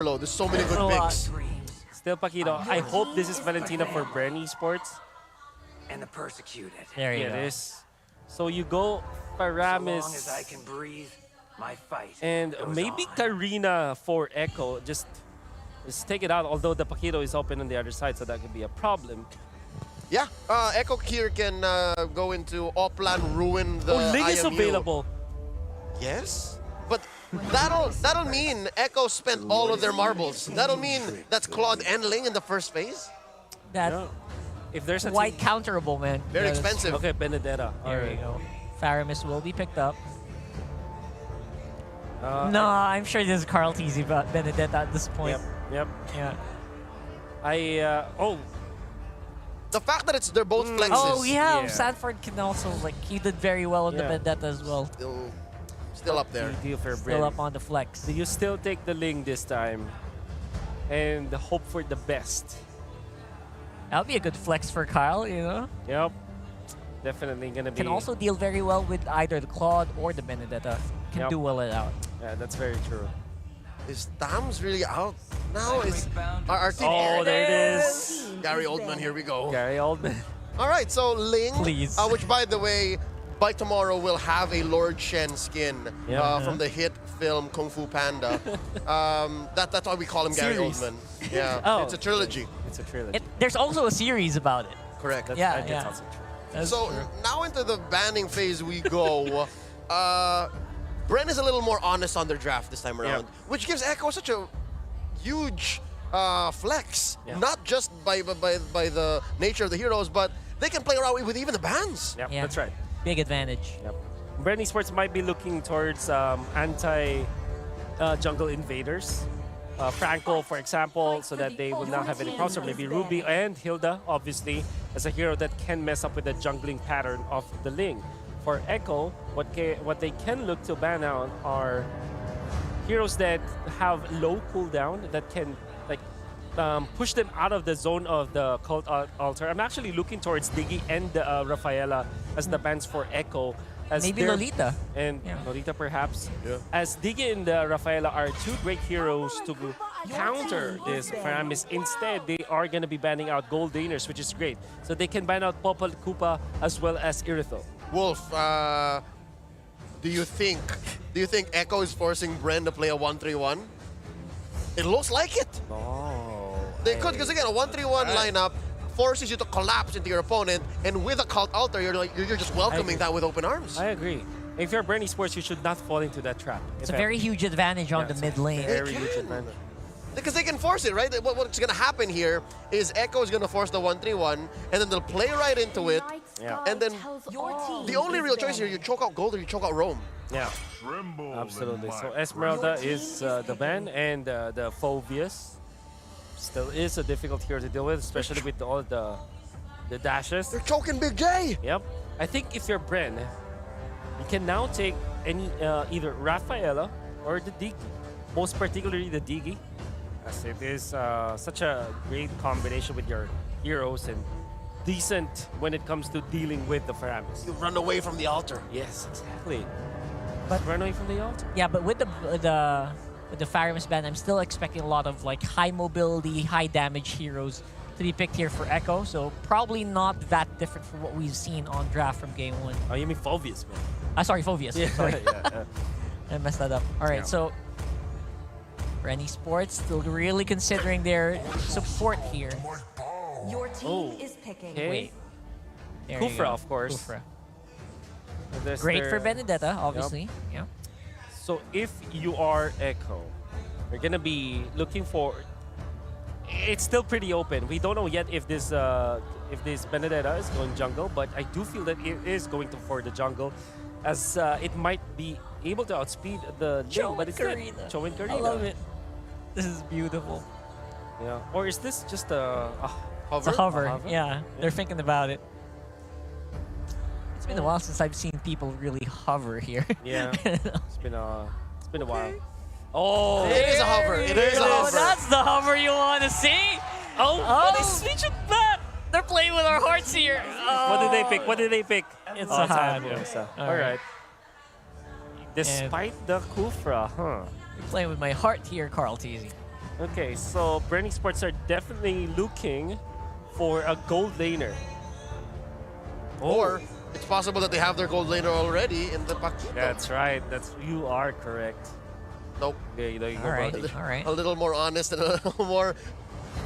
Pablo. There's so many good picks. Still Paquito. I hope this is Valentina for BREN Esports. And the persecuted. There you Yeah, go. it is. So you go Paramis. So long as I can breathe, my fight And goes maybe on. Karina for Echo. Just take it out, although the Paquito is open on the other side, so that could be a problem. Yeah, Echo here can go into Oplan, ruin the Ling is IMU. available. Yes, but that'll mean Echo spent all of their marbles. That'll mean that's Claude and Ling in the first phase. That Yeah. If there's a quite counterable, man. Very Yeah, that's- expensive. Okay, Benedetta. There you go. Faramis will be picked up. No, I'm sure this is Carl Teasy, but Benedetta at this point. Yep. Yeah. The fact that they're both flexes. Oh yeah, Yeah. Sanford can also he did very well in the Yeah. Vendetta as well. Still up there. Deal for Still BREN. up on the flex. Do you still take the Ling this time and hope for the best? That'll be a good flex for Kyle, you know. Yep. Definitely gonna be. Can also deal very well with either the Claude or the Benedetta. Can Yep. duel it out. Yeah, that's very true. Is Tams really out now? Is our team? Oh, there it is. Gary Oldman, here we go. Gary Oldman. All right, so Ling, Please. which by the way, by tomorrow will have a Lord Shen skin Yeah. from the hit film Kung Fu Panda. That's why we call him Gary Series. Oldman. Yeah, Oh. it's a trilogy. It's a trilogy. There's also a series about it. Correct. That's, Yeah, that's yeah. also true. That's So true. now into the banning phase we go. BREN is a little more honest on their draft this time around, which gives Echo such a huge flex. Yeah. Not just by the nature of the heroes, but they can play around with even the bans. Yep, Yeah. that's right. Big advantage. Yep. BREN Esports might be looking towards anti-jungle invaders. Franco, for example, so that they will not have any problems. Or maybe Ruby and Hilda, obviously, as a hero that can mess up with the jungling pattern of the Ling. For Echo, what they can look to ban out are heroes that have low cooldown that can push them out of the zone of the cult altar. I'm actually looking towards Diggy and Rafaela as the bans for Echo. As Maybe they're- Lolita. And Yeah. Lolita perhaps. Yeah. As Diggy and Rafaela are two great heroes to counter this Faramis. Instead, they are going to be banning out Gold Daners, which is great. So they can ban out Popol Koopa as well as Irithel. Wolf, do you think Echo is forcing BREN to play a 1-3-1? It looks like it. Oh. They could, because again, a 1-3-1 lineup forces you to collapse into your opponent, and with a cult altar, you're just welcoming that with open arms. I agree. If you're BREN Esports, you should not fall into that trap. It's a very huge advantage on the mid lane. Very huge advantage. Because they can force it, right? What's going to happen here is Echo is going to force the 1-3-1, and then they'll play right into it. Yeah. And then the only real choice here, you choke out Gold or you choke out Rome. Yeah, absolutely. So Esmeralda is the ban, and the Phobius still is a difficult hero to deal with, especially with all the dashes. They're choking Big J. Yep. I think if you're BREN, you can now take any either Rafaela or the Diggy. Most particularly the Diggy, as it is such a great combination with your heroes and decent when it comes to dealing with the Faramis. You run away from the altar. Yes, exactly. But- Run away from the altar. Yeah, but with the Faramis ban, I'm still expecting a lot of high mobility, high damage heroes to be picked here for Echo. So probably not that different from what we've seen on draft from game 1. Oh, you mean Phobius, man? Sorry, Phobius. Sorry. yeah. I messed that up. All right, Yeah. so BREN Esports still really considering their support here. Your team Oh, is picking. okay. Wait. There you Kufra, go. of course. Kufra. There's Great their- for Benedetta, obviously. Yeah. So if you are Echo, you're gonna be looking for. It's still pretty open. We don't know yet if this Benedetta is going jungle, but I do feel that it is going for the jungle, as it might be able to outspeed the Ling, but it's good. Cho and Karina. I love it. This is beautiful. Yeah. Or is this just a It's a hover. A hover? Yeah, they're thinking about it. It's been a while since I've seen people really hover here. Yeah. It's been a while. Oh, It is a hover. It is a Oh, hover. that's the hover you want to see. oh, they switch it back. They're playing with our hearts here. What did they pick? What did they pick? It's Oh, a hover. Hayabusa. All All right. right. Despite the Kufra, huh? You're playing with my heart here, Carl Teasy. Okay, so BREN Sports are definitely looking for a gold laner. Or it's possible that they have their gold laner already in the Paquito. That's right. You are correct. Nope. Okay, there you go, All right, buddy. all right. A little more honest and a little more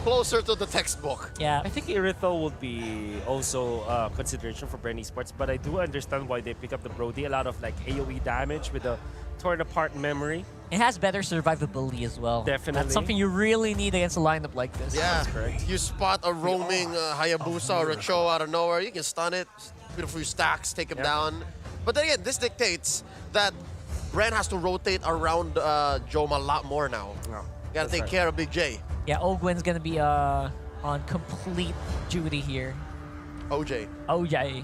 closer to the textbook. Yeah, I think Irithel would be also a consideration for BREN Sports, but I do understand why they pick up the Brody. A lot of like AoE damage with the torn apart memory. it has better survivability as well. Definitely. That's something you really need against a lineup like this. Yeah, correct. you spot a roaming Hayabusa or a Cho out of nowhere, you can stun it, put a few stacks, take him Yep. down. But then again, this dictates that BREN has to rotate around Joma a lot more now. No, Gotta take care of Big J. Yeah, Ogwen's gonna be on complete duty here. OJ. OJ.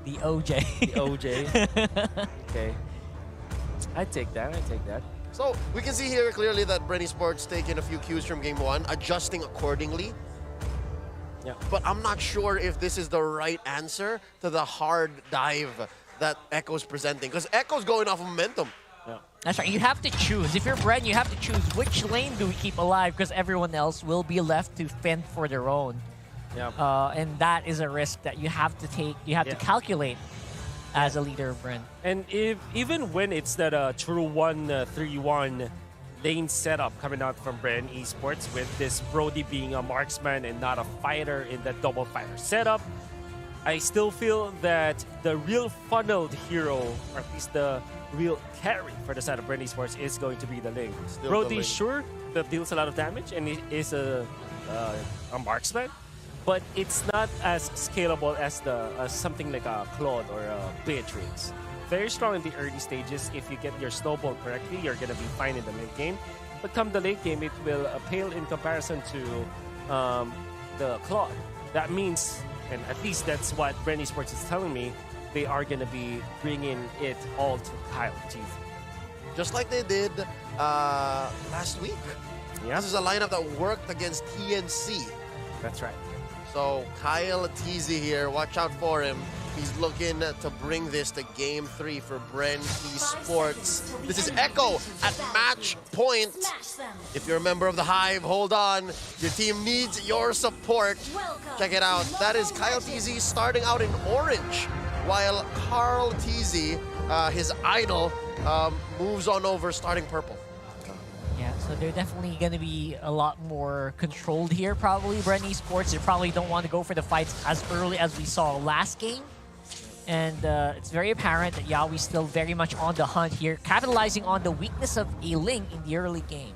The OJ. The OJ. Okay. I take that. So we can see here clearly that BREN Sports taking a few cues from game one, adjusting accordingly. Yeah. But I'm not sure if this is the right answer to the hard dive that Echo's presenting, because Echo's going off of momentum. Yeah. That's right. You have to choose. If you're BREN, you have to choose which lane do we keep alive, because everyone else will be left to fend for their own. Yeah. And that is a risk that you have to take. You have to calculate as a leader of BREN. And even when it's that true 1-3-1 lane setup coming out from BREN Esports, with this Brody being a marksman and not a fighter in that double fighter setup, I still feel that the real funneled hero, or at least the real carry for the side of BREN Esports, is going to be the Ling. Still Brody, the Ling. sure, that deals a lot of damage and is a marksman, but it's not as scalable as something like a Claude or a Beatrix. Very strong in the early stages. If you get your snowball correctly, you're going to be fine in the late game. But come the late game, it will pale in comparison to the Claude. That means, and at least that's what BREN Esports is telling me, they are going to be bringing it all to Kyle TV. Just like they did last week. Yeah, This is a lineup that worked against TNC. that's right. So Kyle TZ here, watch out for him. He's looking to bring this to game 3 for BREN Esports. This is Echo at match point. If you're a member of the Hive, hold on. Your team needs your support. Check it out. That is Kyle TZ starting out in orange, while Carl TZ, his idol, moves on over starting purple. Yeah, so they're definitely going to be a lot more controlled here, probably. BREN Esports, they probably don't want to go for the fights as early as we saw last game. And it's very apparent that Yaoi's still very much on the hunt here, capitalizing on the weakness of a Ling in the early game.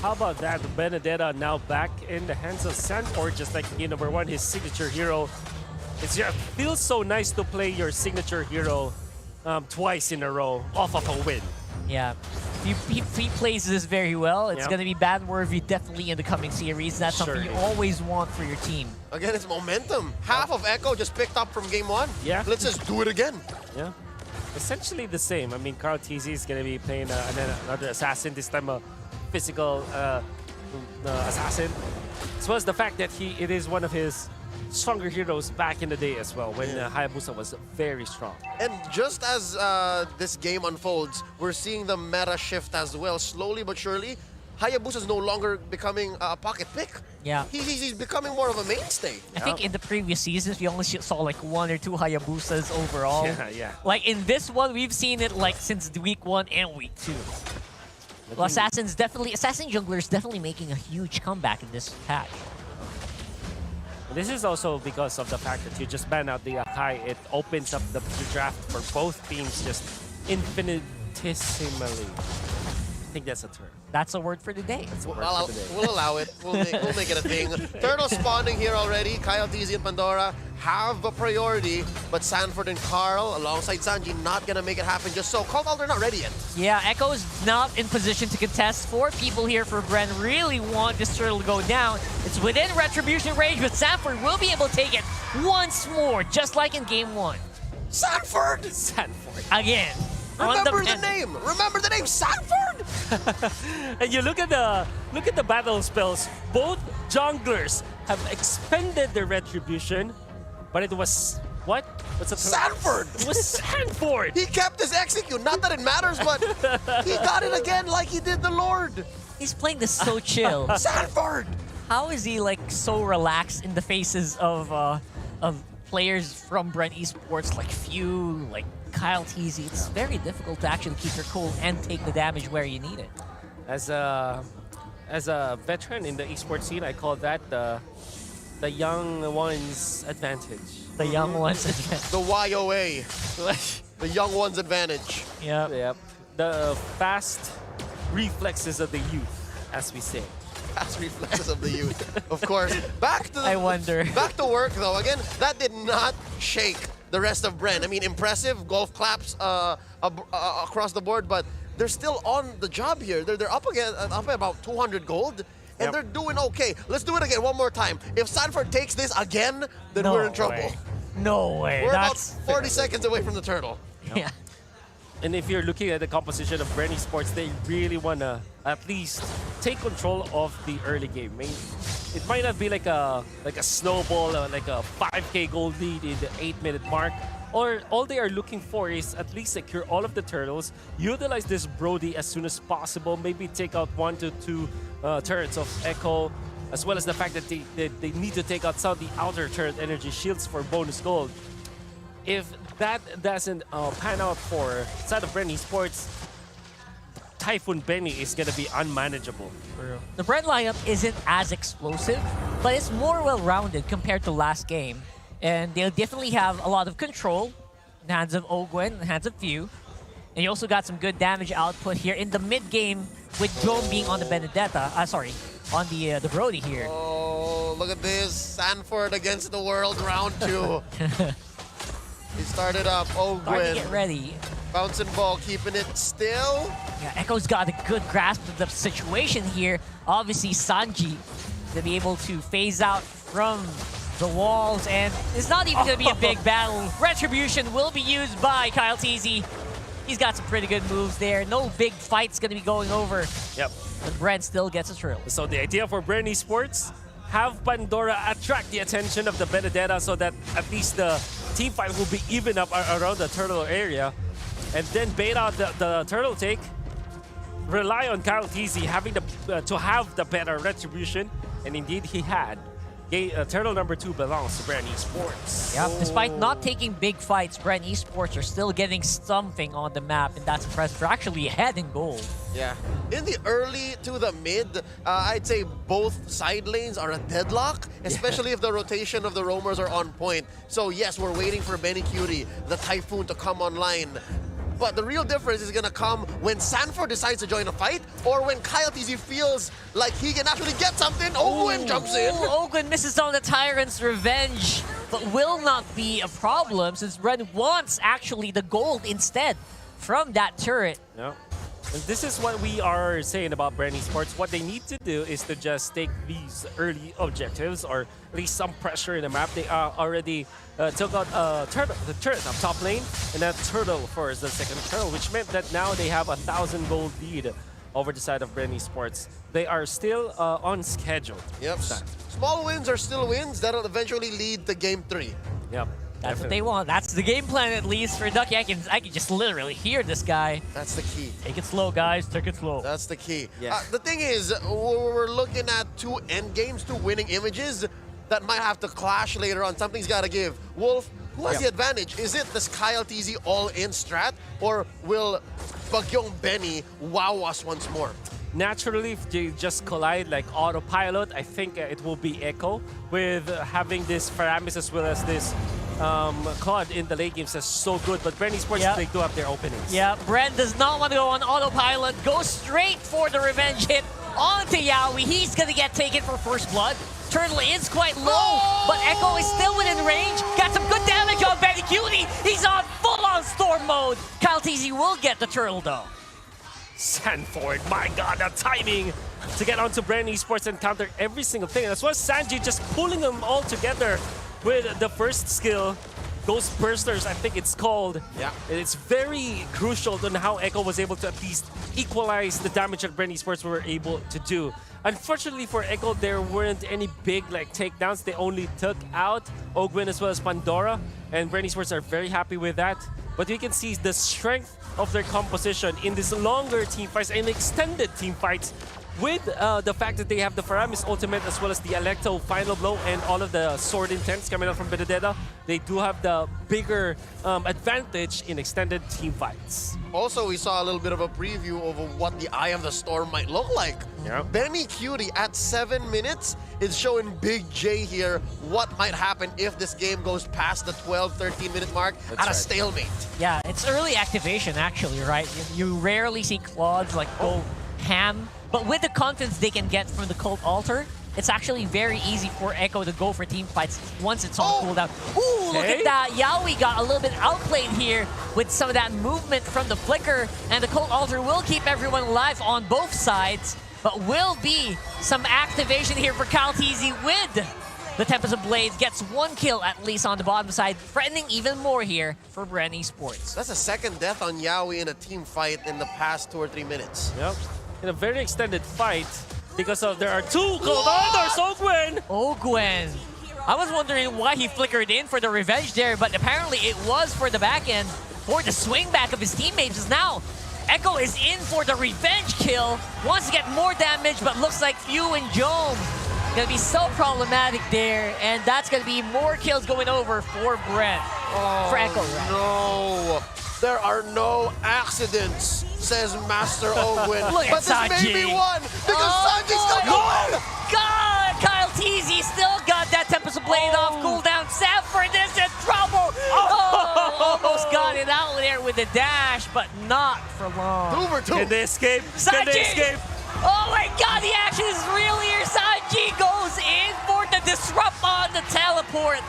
How about that? Benedetta now back in the hands of Sanford, just like in number 1, his signature hero. It feels so nice to play your signature hero twice in a row off of a win. Yeah, if he plays this very well, it's Yeah. going to be ban-worthy definitely in the coming series. That's something you Surely. always want for your team. Again, it's momentum. Half of Echo just picked up from game 1. Yeah. Let's just do it again. Yeah, essentially the same. I mean, Carl TZ is going to be playing another assassin, this time a physical assassin. As well as the fact that it is one of his stronger heroes back in the day as well, when Hayabusa was very strong. And just as this game unfolds, we're seeing the meta shift as well. Slowly but surely, Hayabusa is no longer becoming a pocket pick. Yeah. He's becoming more of a mainstay. I think in the previous seasons, we only saw like 1 or 2 Hayabusas overall. Yeah. Like in this one, we've seen it like since week 1 and week 2. Well, Assassin Jungler is definitely making a huge comeback in this patch. This is also because of the fact that you just ban out the Akai. It opens up the draft for both teams just infinitesimally. I think that's a term. That's a word for the day. We'll allow it. We'll make it a thing. Turtle spawning here already. Kyle, TZ, and Pandora have a priority, but Sanford and Carl, alongside Sanji, not gonna make it happen just so. Cobalt, they're not ready yet. Yeah, Echo's not in position to contest. 4 people here for BREN really want this turtle to go down. It's within retribution range, but Sanford will be able to take it once more, just like in game 1. Sanford! Again. Remember the name! Remember the name, Sanford! And you look at the battle spells. Both junglers have expended their retribution, but it was what? What's the term? Sanford! It was Sanford. He kept his execute. Not that it matters, but he got it again like he did the Lord. He's playing this so chill. Sanford! How is he like so relaxed in the faces of players from BREN Esports like Few, like Kyle Teasy? It's very difficult to actually keep your cool and take the damage where you need it. As a veteran in the esports scene, I call that the young ones advantage. The young ones. The YOA. The young one's advantage. Yep. Yep. The fast reflexes of the youth, as we say. Fast reflexes of the youth. Of course. Back to I wonder. Back to work though. Again, that did not shake the rest of BREN. I mean, impressive golf claps across the board, but they're still on the job here. They're up at about 200 gold. And they're doing okay. Let's do it again one more time. If Sanford takes this again, then No we're in trouble. way. No way. We're That's about 40 seconds away from the turtle. yeah. And if you're looking at the composition of BREN Esports, they really want to at least take control of the early game. I mean, it might not be like a snowball or like a 5k gold lead in the 8-minute mark. Or all they are looking for is at least secure all of the turtles, utilize this Brody as soon as possible, maybe take out 1 to 2 turrets of Echo, as well as the fact that they need to take out some of the outer turret energy shields for bonus gold. If that doesn't pan out for side of BREN Esports, Typhoon Benny is going to be unmanageable. The BREN lineup isn't as explosive, but it's more well-rounded compared to last game. And they'll definitely have a lot of control in the hands of Ogwen, in the hands of Few. And you also got some good damage output here in the mid-game with Drone being on the Benedetta. On the Brody here. Oh, look at this. Sanford against the world, round 2. He started up. Starting to Ogwen. get ready. Bouncing ball, keeping it still. Yeah, Echo's got a good grasp of the situation here. Obviously, Sanji to be able to phase out from the walls, and it's not even going to be a big battle. Retribution will be used by Kyle Teasy. He's got some pretty good moves there. No big fight's going to be going over. Yep. But BREN still gets a thrill. So the idea for BREN Esports, have Pandora attract the attention of the Benedetta so that at least the team fight will be even up around the turtle area, and then bait out the turtle take. Rely on Kyle Teasy having to have the better retribution, and indeed he had. Turtle number 2 belongs to BREN Esports. Yep, despite not taking big fights, BREN Esports are still getting something on the map, and that's impressive. They're actually ahead in gold. Yeah. In the early to the mid, I'd say both side lanes are a deadlock, especially if the rotation of the roamers are on point. So yes, we're waiting for Benny Cutie, the Typhoon, to come online. But the real difference is going to come when Sanford decides to join a fight, or when Kyle Teasy feels like he can actually get something. Ogwen jumps in. Ogwen misses on the Tyrant's Revenge, but will not be a problem since BREN wants actually the gold instead from that turret. Yeah. And this is what we are saying about BREN Esports. What they need to do is to just take these early objectives, or at least some pressure in the map. They already took out the turret up top lane, and that turtle for the second turtle, which meant that now they have 1,000 gold lead over the side of BREN Esports. They are still on schedule. Yep. Small wins are still wins. That'll eventually lead to game 3. Yep. That's what they want. That's the game plan, at least, for Ducky. I can just literally hear this guy. That's the key. Take it slow, guys. Take it slow. That's the key. Yeah. The thing is, we're looking at 2 end games, 2 winning images that might have to clash later on. Something's got to give. Wolf, who has the advantage? Is it this Kyle Teasy all-in strat, or will Bagyong Benny wow us once more? Naturally, if they just collide like autopilot, I think it will be Echo, with having this Faramis as well as this Claude in the late games is so good. But BREN Esports, they do have their openings. Yeah, BREN does not want to go on autopilot. Go straight for the revenge hit onto Yaoi. He's going to get taken for first blood. Turtle is quite low, but Echo is still within range. Got some good damage on Benny Cutie. He's on full-on storm mode. Kyle Teasy will get the turtle, though. Sanford, my god, the timing to get onto BREN Esports and counter every single thing. That's why Sanji just pulling them all together with the first skill, those bursters, I think it's called. Yeah. And it's very crucial on how Echo was able to at least equalize the damage that BREN Esports were able to do. Unfortunately for Echo, there weren't any big takedowns. They only took out Ogwen as well as Pandora, and BREN Esports are very happy with that. But you can see the strength of their composition in these longer team fights and extended team fights. with the fact that they have the Faramis ultimate as well as the Electo final blow and all of the sword intents coming out from Benedetta, they do have the bigger advantage in extended team fights. Also, we saw a little bit of a preview of what the Eye of the Storm might look like. Yeah. Benny Cutie at 7 minutes is showing Big J here what might happen if this game goes past the 12-13 minute mark at a stalemate. Yeah, it's early activation actually, right? You rarely see Claudes like go ham, but with the confidence they can get from the Cult Altar, it's actually very easy for Echo to go for team fights once it's on cooldown. Ooh, look at that. Yaoi got a little bit outplayed here with some of that movement from the Flicker, and the Cult Altar will keep everyone alive on both sides, but will be some activation here for Calteezy with the Tempest of Blades. Gets 1 kill at least on the bottom side, threatening even more here for BREN Esports. That's a second death on Yaoi in a team fight in the past 2 or 3 minutes. Yep. In a very extended fight, because of there are 2 Cold Honors, Ogwen! Ogwen. I was wondering why he flickered in for the revenge there, but apparently it was for the back end, for the swing back of his teammates. As now, Echo is in for the revenge kill, wants to get more damage, but looks like Few and Jome gonna be so problematic there, and that's gonna be more kills going over for BREN. For Echo, right? No! There are no accidents, says Master Ogwen. Look but at this may be Sanji. one, because Sanji's still going! God, Kyle Teasy still got that Tempest of Blade off cooldown. Sanford is in trouble. Oh, almost got it out there with the dash, but not for long. 2 for 2. Can they escape? Can they escape? Oh my God, the action is real here. Sanji goes in for the disrupt on the teleport.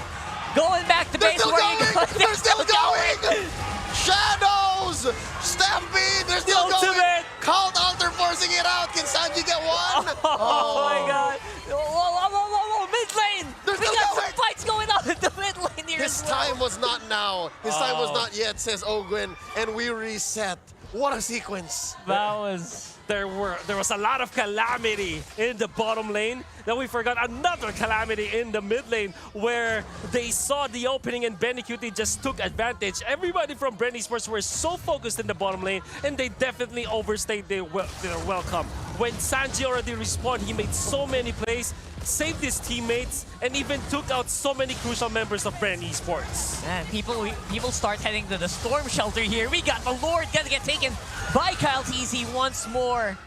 Going back to They're base still where going! you go. They're still going! Shadows! Stampede! They're still Ultimate! going! Cult Altar forcing it out! Can Sanji get one? Oh my God. Whoa, mid lane! They're We still got going. some fights going on in the mid lane here His as well. time was not now. His time was not yet, says Ogwen. And we reset. What a sequence. That was... There was a lot of calamity in the bottom lane. Then we forgot another calamity in the mid lane where they saw the opening and Benny Cutie just took advantage. Everybody from BREN Esports were so focused in the bottom lane and they definitely overstayed their welcome. When Sanji already respawned, he made so many plays, saved his teammates, and even took out so many crucial members of BREN Esports. Man, people start heading to the storm shelter here. We got the Lord gonna get taken by Kyle Teasy once more.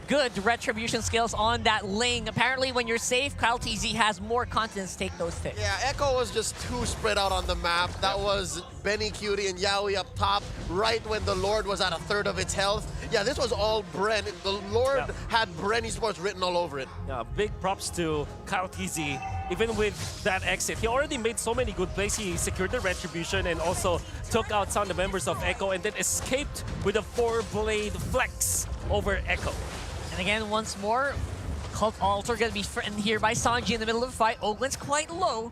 Good retribution skills on that Ling. Apparently, when you're safe, Kyle Teasy has more confidence to take those hits. Yeah, Echo was just too spread out on the map. That was Benny Cutie and Yaoi up top, right when the Lord was at 1/3 of its health. Yeah, this was all BREN. The Lord had BREN Esports written all over it. Yeah, big props to Kyle Teasy. Even with that exit, he already made so many good plays. He secured the retribution and also took out some of the members of Echo and then escaped with a 4-blade flex over Echo. And again, once more, Cult Altar gonna be threatened here by Sanji in the middle of the fight. Ogwen's quite low,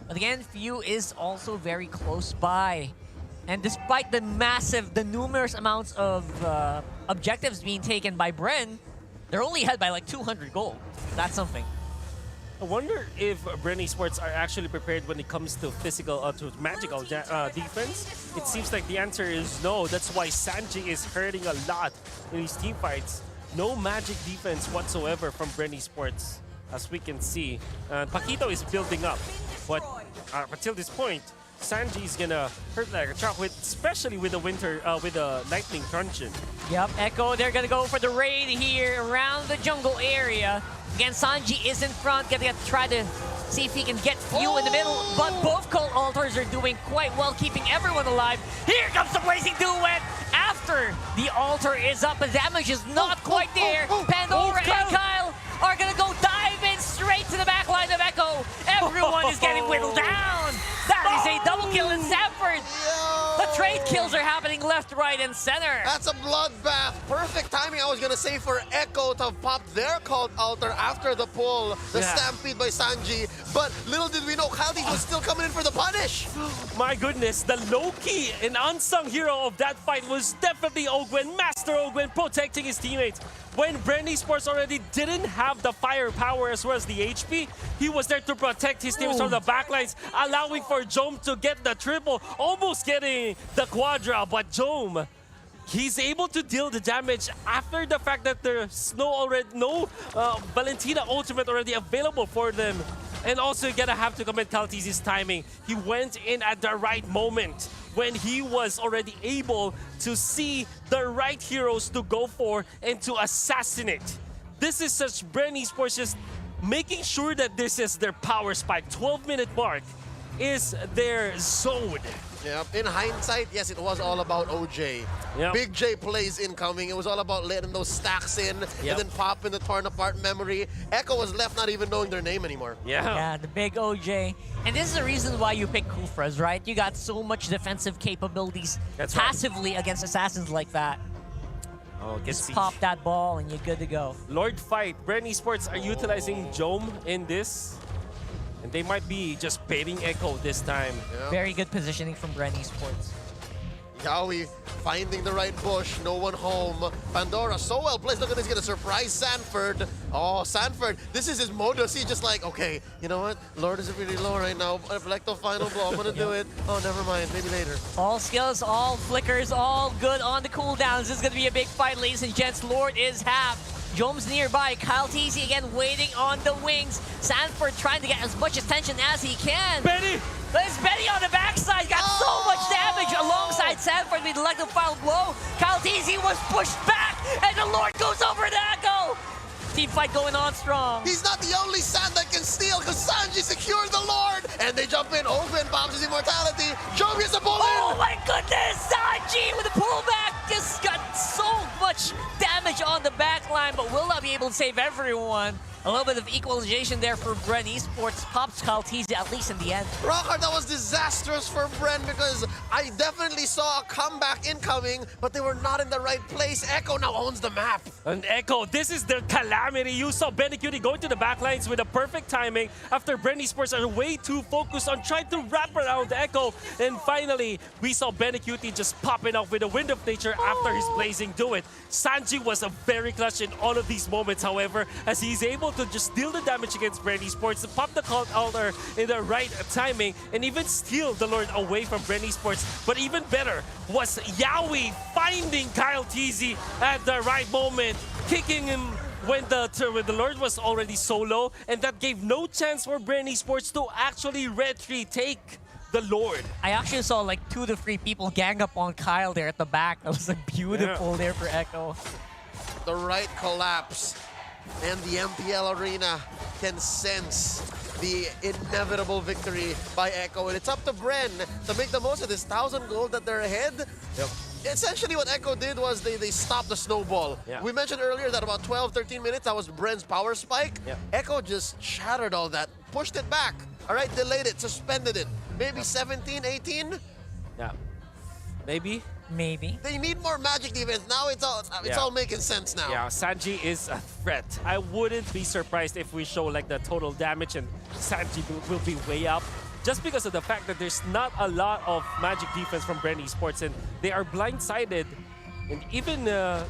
but again, Few is also very close by. And despite the numerous amounts of objectives being taken by BREN, they're only ahead by like 200 gold. That's something. I wonder if BREN Esports are actually prepared when it comes to to magical defense. It seems like the answer is no. That's why Sanji is hurting a lot in these team fights. No magic defense whatsoever from BREN Esports, as we can see. Paquito is building up, but until this point, Sanji is gonna hurt like a truck, especially with the Lightning Truncheon. Yep, Echo, they're gonna go for the raid here around the jungle area. Again, Sanji is in front, gonna try to see if he can get Few in the middle, but both Cult Altars are doing quite well, keeping everyone alive. Here comes the Blazing Duet! After the altar is up, the damage is not quite there. Pandora and Kyle are gonna go dive in straight to the back line of Echo. Everyone is getting whittled down. That is a double kill in Sanford. The trade kills are happening left, right, and center. That's a bloodbath. Perfect timing, I was gonna say, for Echo to pop their Cult Altar after the pull, the stampede by Sanji. But little did we know, Khaldi was still coming in for the punish. My goodness, the low-key and unsung hero of that fight was definitely Ogwen, Master Ogwen, protecting his teammates. When BREN Esports already didn't have the firepower as well as the HP, he was there to protect his teams from the backlines, allowing for Jome to get the triple, almost getting the quadra, but Jome he's able to deal the damage after the fact that there's no Valentina ultimate already available for them. And also, you're gonna have to commit Kaltizi's timing. He went in at the right moment when he was already able to see the right heroes to go for and to assassinate. This is such BREN Esports just making sure that this is their power spike. 12-minute mark is their zone. Yeah, in hindsight, yes, it was all about OJ. Yep. Big J plays incoming. It was all about letting those stacks in and then popping the torn apart memory. Echo was left not even knowing their name anymore. Yeah, the big OJ. And this is the reason why you pick Kufras, right? You got so much defensive capabilities passively against assassins like that. Oh, just pop that ball and you're good to go. Lord Fight, BREN Esports are utilizing Jome in this. And they might be just baiting Echo this time. Yeah. Very good positioning from BREN Esports. Yawi finding the right bush, no one home. Pandora so well placed. Look at this, gonna surprise Sanford. Oh, Sanford, this is his modus. He's just like, okay, you know what? Lord is really low right now. Reflecto final blow, I'm gonna do it. Oh, never mind, maybe later. All skills, all flickers, all good on the cooldowns. This is gonna be a big fight, ladies and gents. Lord is half. Jome's nearby. Kaltizi again waiting on the wings. Sanford trying to get as much attention as he can. Benny! There's Benny on the backside. Got so much damage alongside Sanford with the electric final blow. Kaltizi was pushed back, and the Lord goes over to Echo. Team fight going on strong. He's not the only San that can steal because Sanji secured the Lord. And they jump in. Open bombs his immortality. Joe gets a bullet. Oh my goodness! Sanji with a pullback just got so much damage on the back line, but will not be able to save everyone. A little bit of equalization there for BREN Esports. Pops Kaltizi at least in the end. Rockhard, that was disastrous for BREN because I definitely saw a comeback incoming, but they were not in the right place. Echo now owns the map. And Echo, this is their calamity. You saw Benecutie going to the backlines with a perfect timing after BREN Esports are way too focused on trying to wrap around Echo. And finally, we saw Benecutie just popping off with a Wind of Nature after his blazing do it. Sanji was a very clutch in all of these moments, however, as he's able to just deal the damage against BREN Esports, pop the cult altar in the right timing, and even steal the Lord away from BREN Esports. But even better was Yawi finding Kaltizi at the right moment, kicking him when the Lord was already so low, and that gave no chance for BREN Esports to actually retake the Lord. I actually saw like 2 to 3 people gang up on Kyle there at the back. That was like beautiful there for Echo. The right collapse. And the MPL arena can sense the inevitable victory by Echo. And it's up to BREN to make the most of this 1,000 gold that they're ahead. Yep. Essentially what Echo did was they stopped the snowball. Yeah. We mentioned earlier that about 12, 13 minutes, that was BREN's power spike. Yeah. Echo just shattered all that, pushed it back. All right, delayed it, suspended it. Maybe 17, 18? Yeah. Maybe. Maybe. They need more magic defense. Now it's all making sense now. Yeah, Sanji is a threat. I wouldn't be surprised if we show like the total damage and Sanji will be way up. Just because of the fact that there's not a lot of magic defense from BREN Esports and they are blindsided. And even,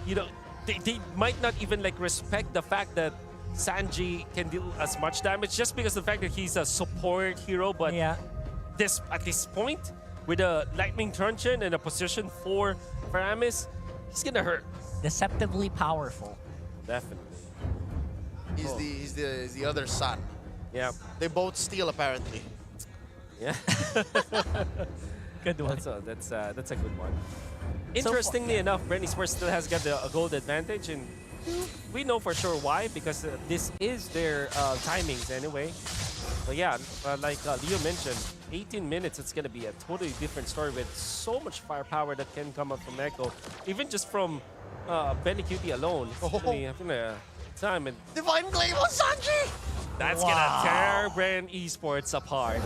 you know, they might not even like respect the fact that Sanji can deal as much damage just because of the fact that he's a support hero. But at this point, with a Lightning Truncheon and a position for Aramis, he's gonna hurt. Deceptively powerful. Definitely. He's the other son. Yeah. They both steal apparently. Yeah. Good one. That's a good one. Interestingly enough, BREN Esports still has got a gold advantage, and we know for sure why, because this is their timings anyway. But yeah, like Leo mentioned, 18 minutes, it's going to be a totally different story with so much firepower that can come up from Echo. Even just from Benecutie alone. It's really having a time. And Divine Glaive on Sanji! that's going to tear BREN Esports apart.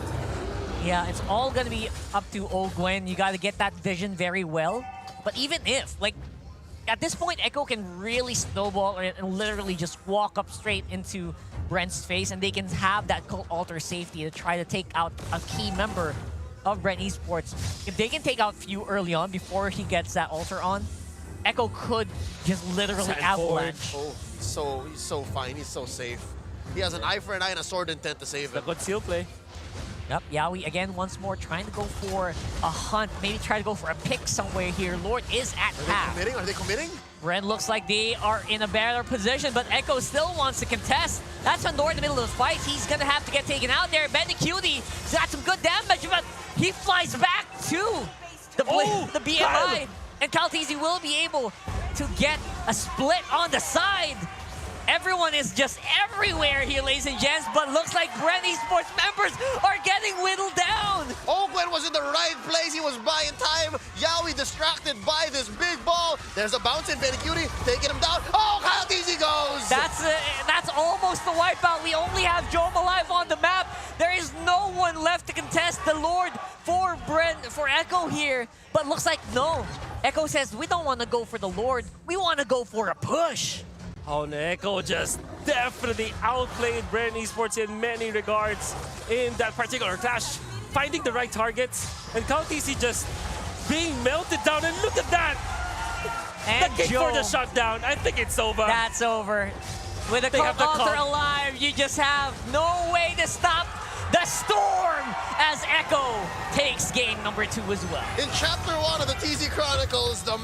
Yeah, it's all going to be up to Ogwen. You got to get that vision very well. But even if, like, at this point, Echo can really snowball and literally just walk up straight into BREN's face, and they can have that cult altar safety to try to take out a key member of BREN Esports. If they can take out Few early on before he gets that altar on, Echo could just literally avalanche. Oh, he's so fine. He's so safe. He has an eye for an eye and a sword intent to save The him. conceal play. Yep, Yaoi again once more trying to go for a hunt, maybe try to go for a pick somewhere here. Lord is at half. Are they committing? BREN looks like they are in a better position, but Echo still wants to contest. That's when Lord in the middle of the fight. He's gonna have to get taken out there. Bandicuti got some good damage, but he flies back to the BMI. Kyle. And Kaltizi will be able to get a split on the side. Everyone is just everywhere here, ladies and gents, but looks like BREN Esports members are getting whittled down. Oakland was in the right place. He was buying time. Yaoi distracted by this big ball. There's a bounce in Bandicuti, taking him down. Oh, how easy goes! That's almost the wipeout. We only have Jom alive on the map. There is no one left to contest the Lord for BREN, for Echo here. But looks like no. Echo says, we don't want to go for the Lord. We want to go for a push. Oh, Echo just definitely outplayed BREN Esports in many regards in that particular clash, finding the right targets, and KTC just being melted down, and look at that! And the kick for the shutdown, I think it's over. That's over. With a Alter alive, you just have no way to stop the storm as Echo takes game number 2 as well. In Chapter 1 of the TZ Chronicles, the